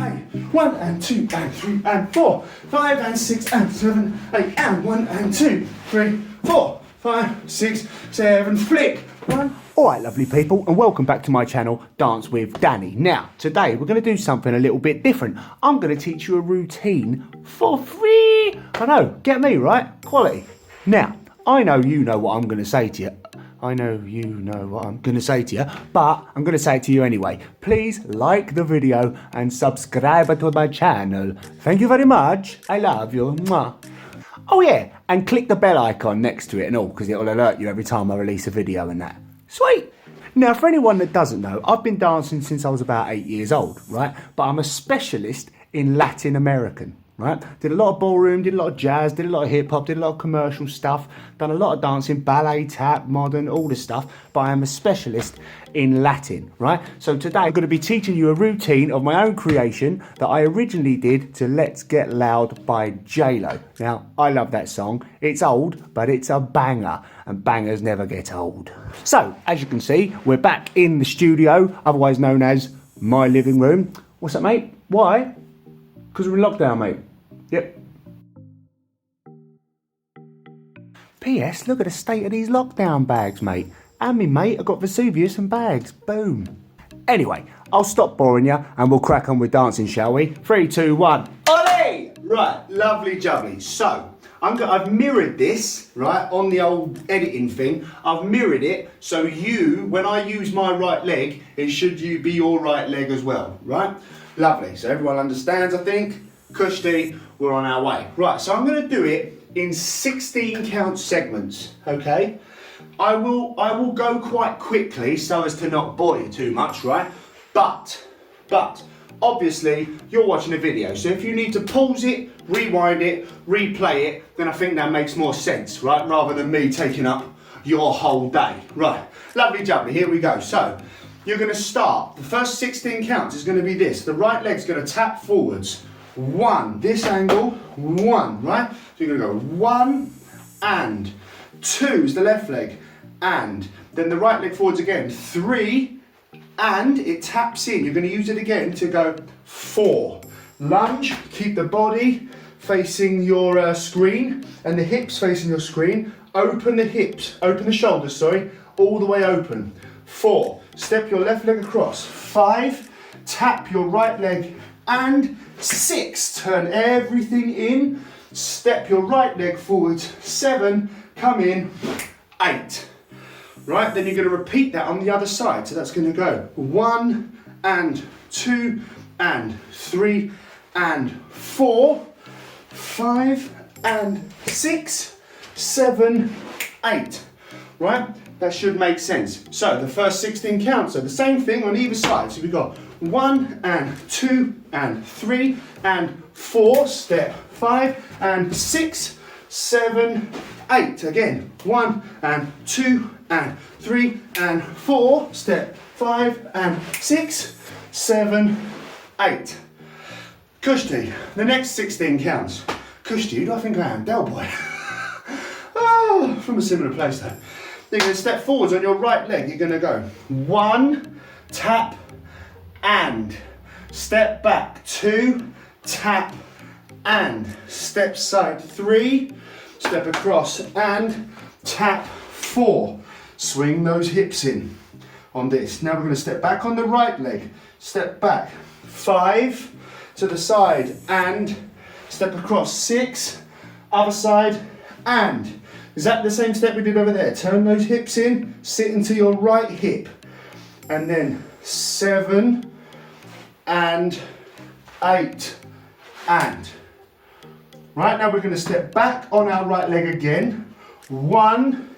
8. 1 and 2 and 3 and 4. 5 and 6 and 7, 8 and 1 and 2, 3, 4, 5, 6, 7, flick. 1. Alright lovely people, and welcome back to my channel, Dance with Danny. Now, today we're going to do something a little bit different. I'm going to teach you a routine for free. I know, get me, right? Quality. Now, I know you know what I'm going to say to you. I know you know what I'm going to say to you, but I'm going to say it to you anyway. Please like the video and subscribe to my channel. Thank you very much. I love you. Mwah. Oh yeah, and click the bell icon next to it and all, because it'll alert you every time I release a video and that. Sweet! Now, for anyone that doesn't know, I've been dancing since I was about 8 years old, right? But I'm a specialist in Latin American, right? Did a lot of ballroom, did a lot of jazz, did a lot of hip hop, did a lot of commercial stuff, done a lot of dancing, ballet, tap, modern, all this stuff. But I am a specialist in Latin, right? So today I'm going to be teaching you a routine of my own creation that I originally did to Let's Get Loud by JLO. Now, I love that song. It's old, but it's a banger, and bangers never get old. So, as you can see, we're back in the studio, otherwise known as my living room. What's that, mate? Why? Because we're in lockdown, mate. Yep. P.S. Look at the state of these lockdown bags, mate. And me, mate, I got Vesuvius and bags. Boom. Anyway, I'll stop boring you and we'll crack on with dancing, shall we? 3, 2, 1. Ollie! Right, lovely jubbly. So, I've mirrored this, right, on the old editing thing. I've mirrored it, so you, when I use my right leg, it should be your right leg as well, right? Lovely. So everyone understands, I think. Kushti, we're on our way. Right, so I'm going to do it in 16 count segments, okay? I will go quite quickly so as to not bore you too much, right? But obviously you're watching a video, so if you need to pause it, rewind it, replay it, then I think that makes more sense, right? Rather than me taking up your whole day. Right, lovely jubbly, here we go. So you're going to start, the first 16 counts is going to be this. The right leg's going to tap forwards. 1, this angle, 1, right? So you're going to go 1 and 2 is the left leg, and then the right leg forwards again, 3, and it taps in. You're going to use it again to go 4. Lunge, keep the body facing your screen and the hips facing your screen. Open the hips, open the shoulders, sorry, all the way open. 4, step your left leg across. 5, tap your right leg, and 6, turn everything in. Step your right leg forwards. 7, come in. 8. Right, then you're going to repeat that on the other side. So that's going to go 1 and 2 and 3 and 4, 5 and 6, 7, 8. Right, that should make sense. So the first 16 counts are the same thing on either side. So we've got 1 and 2 and 3 and 4, step 5 and 6, 7, 8. Again, 1 and 2 and 3 and 4, step 5 and 6, 7, 8. Kushti, the next 16 counts. Kushti, who do I think I am? Del Boy. Oh, from a similar place though. You're going to step forwards on your right leg. You're going to go 1, tap, and step back. 2, tap, and step side. 3, step across and tap. 4, swing those hips in on this. Now we're going to step back on the right leg, step back. 5, to the side and step across. 6, other side, and exactly the same step we did over there. Turn those hips in, sit into your right hip, and then 7 and 8 and. Right, now we're going to step back on our right leg again. 1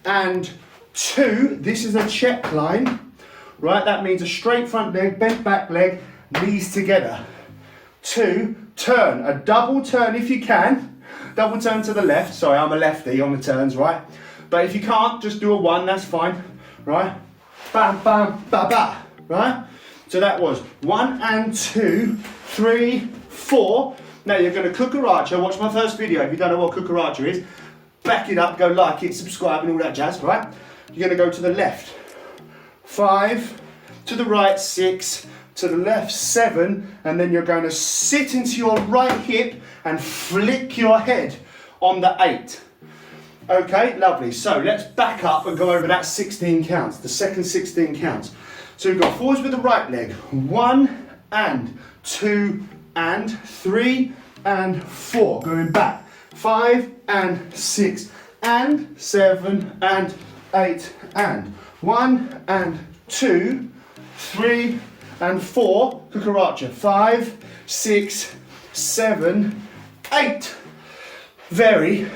and 2. This is a check line. Right, that means a straight front leg, bent back leg, knees together. 2, turn, a double turn if you can. Double turn to the left. Sorry, I'm a lefty on the turns, right? But if you can't, just do a 1, that's fine, right? Bam, bam, ba, ba, right? So that was 1 and 2, 3, 4. Now you're going to cucaracha. Watch my first video if you don't know what cucaracha is. Back it up, go like it, subscribe and all that jazz, right? You're going to go to the left. 5, to the right 6, to the left 7, and then you're going to sit into your right hip and flick your head on the 8. Okay, lovely. So let's back up and go over that 16 counts, the second 16 counts. So we've got forwards with the right leg, 1 and 2 and 3 and 4, going back, 5 and 6 and 7 and 8 and 1 and 2, 3 and 4, cucaracha, 5, 6, 7, 8. Very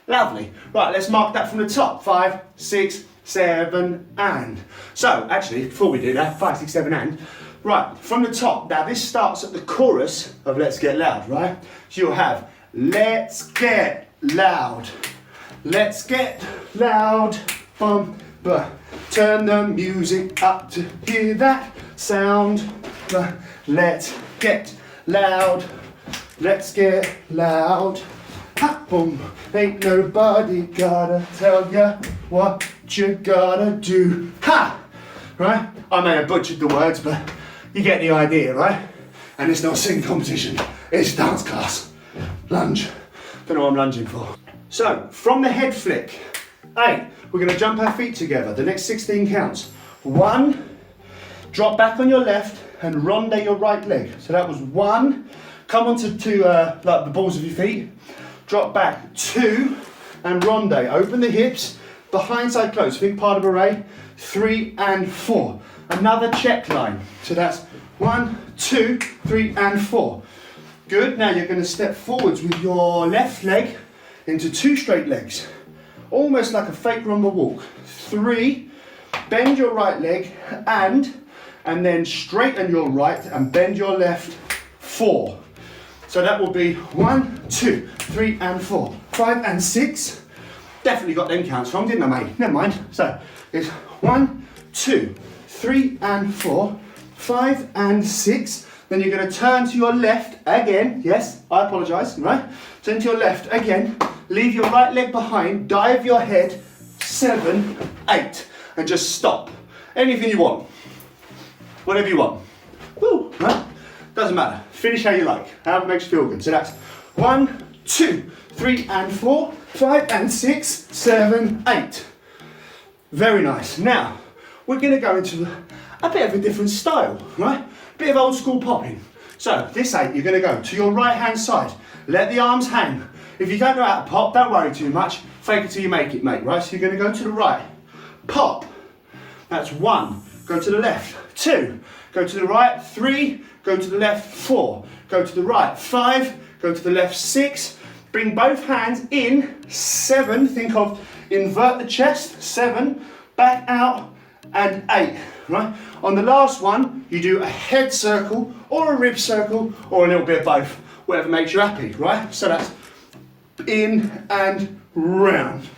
lovely. Right, let's mark that from the top, 5, 6, 7 and. So actually, before we do that, 5, 6, 7 and, right, from the top, now this starts at the chorus of Let's Get Loud, right? So you'll have Let's Get Loud, let's get loud, bum, but turn the music up to hear that sound. Let's get loud, let's get loud. Ha, boom, ain't nobody gotta tell ya what you gotta do. Ha! Right? I may have butchered the words, but you get the idea, right? And it's not a singing competition, it's dance class. Lunge. Don't know what I'm lunging for. So, from the head flick, 8, we're going to jump our feet together. The next 16 counts. 1, drop back on your left and ronde your right leg. So that was 1, come onto like the balls of your feet, drop back, 2, and ronde. Open the hips, behind side close, big part of array, 3 and 4. Another check line. So that's 1, 2, 3 and 4. Good, now you're going to step forwards with your left leg into 2 straight legs. Almost like a fake rumba walk. 3, bend your right leg and then straighten your right and bend your left, 4. So that will be 1, 2, 3 and 4. 5 and 6. Definitely got them counts wrong, didn't I, mate? Never mind. So it's 1, 2, 3 and 4, 5 and 6. Then you're going to turn to your left again. Yes, I apologise, right? Turn to your left again. Leave your right leg behind. Dive your head. 7, 8. And just stop. Anything you want. Whatever you want. Woo, right? Doesn't matter. Finish how you like. However makes you feel good. So that's 1, 2, 3 and 4, 5 and 6, 7, 8. Very nice. Now, we're going to go into a bit of a different style, right? Bit of old school popping. So this 8, you're going to go to your right hand side. Let the arms hang. If you don't know how to pop, don't worry too much. Fake it till you make it, mate, right? So you're going to go to the right. Pop. That's 1. Go to the left. 2. Go to the right. 3. Go to the left. 4. Go to the right. 5. Go to the left. 6. Bring both hands in. 7. Think of invert the chest. 7. Back out. And 8. Right? On the last one, you do a head circle or a rib circle or a little bit of both, whatever makes you happy, right? So that's in and round.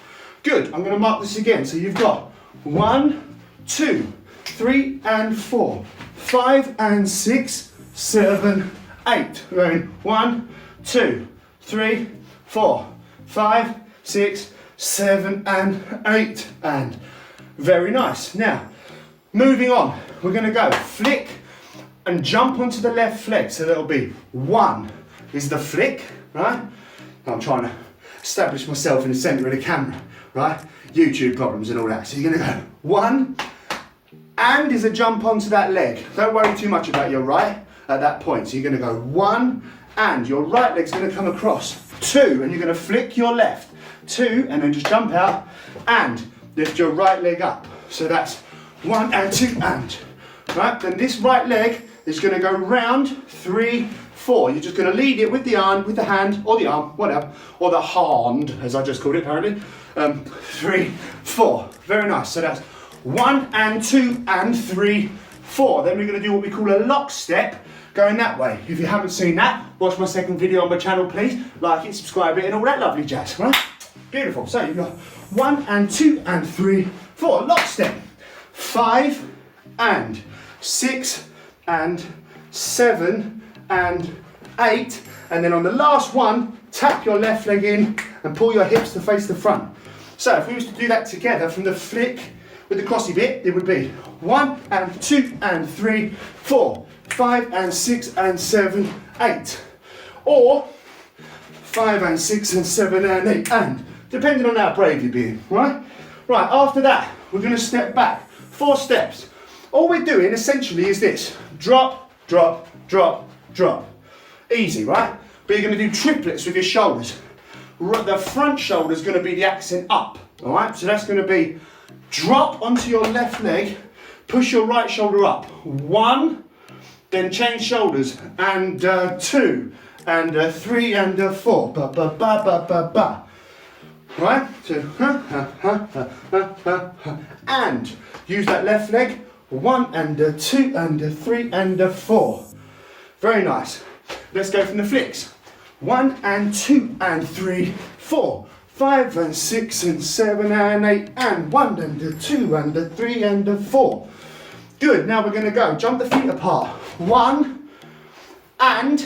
Good, I'm going to mark this again. So you've got 1, 2, 3 and 4, 5 and 6, 7, 8. We're going 1, 2, 3, 4, 5, 6, 7 and 8 and very nice. Now, moving on, we're going to go flick and jump onto the left leg. So that'll be 1 is the flick, right? I'm trying to establish myself in the centre of the camera, right? YouTube problems and all that. So you're going to go 1 and is a jump onto that leg. Don't worry too much about your right at that point. So you're going to go 1 and your right leg's going to come across. 2 and you're going to flick your left. 2 and then just jump out and lift your right leg up. So that's 1 and 2 and. Right, then this right leg is going to go round 3, 4. You're just going to lead it with the arm, with the hand, or the arm, whatever, or the hand, as I just called it apparently. 3, 4. Very nice. So that's 1 and 2 and 3, 4. Then we're going to do what we call a lock step, going that way. If you haven't seen that, watch my second video on my channel, please. Like it, subscribe it, and all that lovely jazz. Right? Beautiful. So you've got 1 and 2 and 3, 4. Lock step. 5 and 6 and 7 and 8, and then on the last one tap your left leg in and pull your hips to face the front. So if we was to do that together from the flick, with the crossy bit, it would be 1 and 2 and 3, 4, 5 and 6 and 7, 8. Or 5 and 6 and 7 and 8, and depending on how brave you're being, right? Right, after that, we're going to step back. 4 steps. All we're doing essentially is this. Drop, drop, drop, drop. Easy, right? But you're going to do triplets with your shoulders. The front shoulder is going to be the accent up, all right? So that's going to be drop onto your left leg, push your right shoulder up. 1, then change shoulders, and 2, and 3, and 4. Ba, ba, ba, ba, ba, ba. Right? So, and use that left leg. 1, and 2, and 3, and 4. Very nice. Let's go from the flicks. 1, and 2, and 3, 4, 5, and 6, and 7, and 8, and 1, and 2, and 3, and 4. Good, now we're going to go. Jump the feet apart. 1, and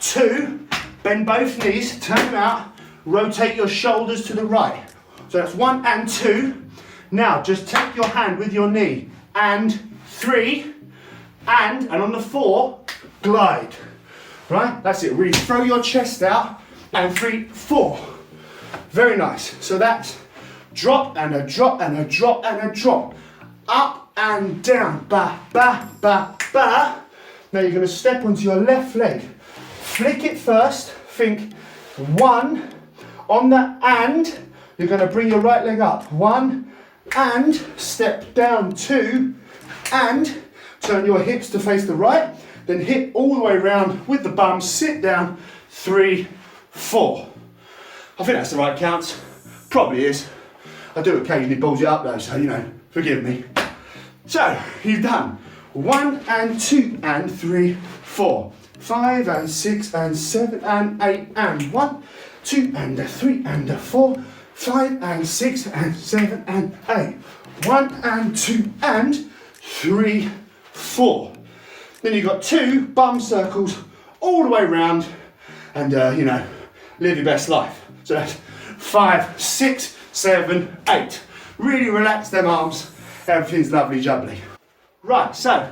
2, bend both knees, turn them out, rotate your shoulders to the right. So that's 1 and 2. Now just take your hand with your knee, and 3, and on the 4, glide. Right, that's it, really throw your chest out, and 3, 4. Very nice. So that's drop, and a drop, and a drop, and a drop. Up and down, ba, ba, ba, ba. Now you're going to step onto your left leg. Flick it first, think 1, on the and, you're going to bring your right leg up. 1, and, step down, 2, and, turn your hips to face the right, then hip all the way around with the bum, sit down, 3, 4. I think that's the right count. Probably is. I do occasionally balls it up though, so you know, forgive me. So, you've done 1 and 2 and 3, 4, 5 and 6 and 7 and 8 and 1, 2 and 3 and 4, 5 and 6 and 7 and 8. 1 and 2 and 3, 4. Then you've got 2 bum circles all the way around and, you know, live your best life. So that's 5, 6, 7, 8. Really relax them arms. Everything's lovely jubbly. Right, so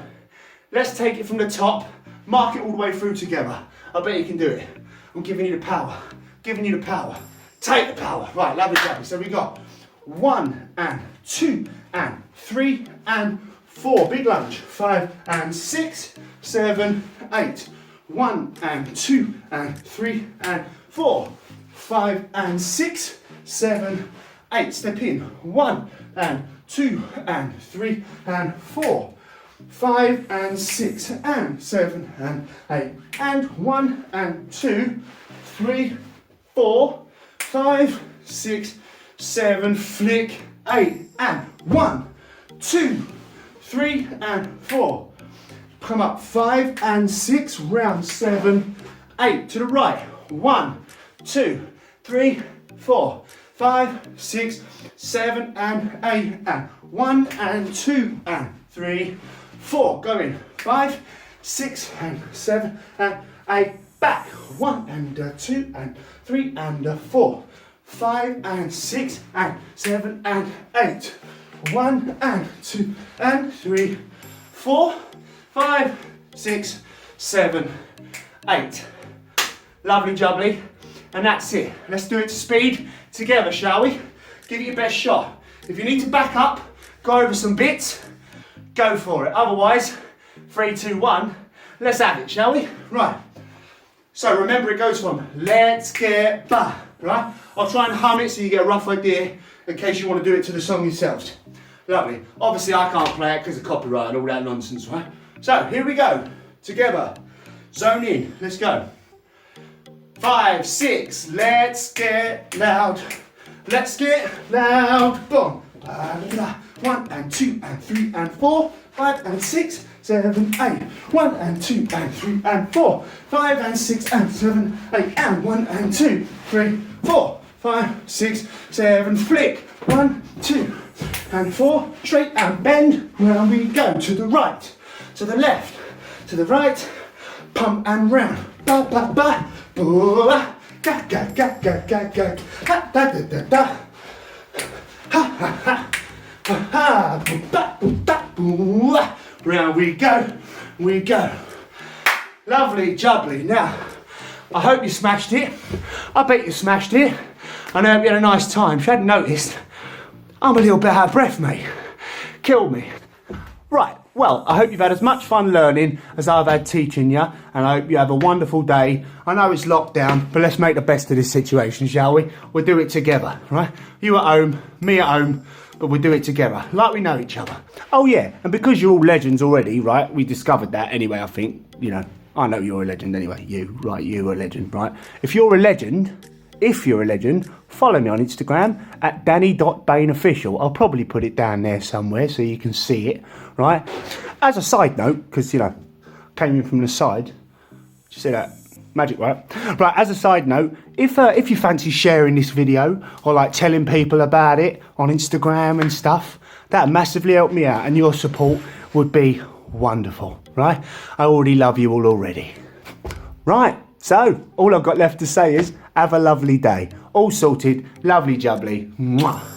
let's take it from the top, mark it all the way through together. I bet you can do it. I'm giving you the power. Giving you the power. Take the power. Right, lovely jubbly. So we got 1 and 2 and 3 and 4, big lunge, 5 and 6, 7, 8, 1 and 2 and 3 and 4, 5 and 6, 7, 8, step in, 1 and 2 and 3 and 4, 5 and 6 and 7 and 8, and 1 and 2, 3, 4, 5, 6, 7, flick, 8, and 1, 2, 3 and 4. Come up 5 and 6, round 7, 8. To the right. 1, 2, 3, 4, 5, 6, 7 and 8. And 1 and 2 and 3, 4. Go in. 5, 6 and 7 and 8. Back. 1 and 2 and 3 and 4. 5 and 6 and 7 and 8. 1 and 2 and 3, 4, 5, 6, 7, 8. Lovely jubbly. And that's it. Let's do it to speed together, shall we? Give it your best shot. If you need to back up, go over some bits, go for it. Otherwise, 3, 2, 1, let's have it, shall we? Right. So remember it goes from let's get back, right? I'll try and hum it so you get a rough idea in case you want to do it to the song yourselves. Lovely. Obviously I can't play it because of copyright and all that nonsense, right? So here we go. Together. Zone in. Let's go. 5, 6. Let's get loud. Let's get loud. Boom. 1 and 2 and 3 and 4. 5 and 6, 7, 8. 1 and 2 and 3 and 4. 5 and 6 and 7, 8. And 1 and 2, 3, 4. 5, 6, 7. Flick. 1, 2 and 4. Straight and bend. Round we go. To the right. To the left. To the right. Pump and round. Ba ba ba. Boo. Ga ga ga ga ga ga. Ha da da da da. Ha ha ha. Round we go, we go. Lovely jubbly. Now, I hope you smashed it. I bet you smashed it. And I hope you had a nice time. If you hadn't noticed, I'm a little bit out of breath, mate. Killed me. Right, well, I hope you've had as much fun learning as I've had teaching you, and I hope you have a wonderful day. I know it's lockdown, but let's make the best of this situation, shall we? We'll do it together, right? You at home, me at home, but we'll do it together, like we know each other. Oh yeah, and because you're all legends already, right? We discovered that anyway, I think, you know. I know you're a legend anyway, you're a legend, right? If you're a legend, follow me on Instagram at danny.bayneofficial. I'll probably put it down there somewhere so you can see it, right? As a side note, because, you know, came in from the side. Did you see that? Magic, right? Right, as a side note, if you fancy sharing this video or like telling people about it on Instagram and stuff, that'd massively help me out, and your support would be wonderful, right? I already love you all already. Right, so all I've got left to say is have a lovely day. All sorted, lovely jubbly. Mwah.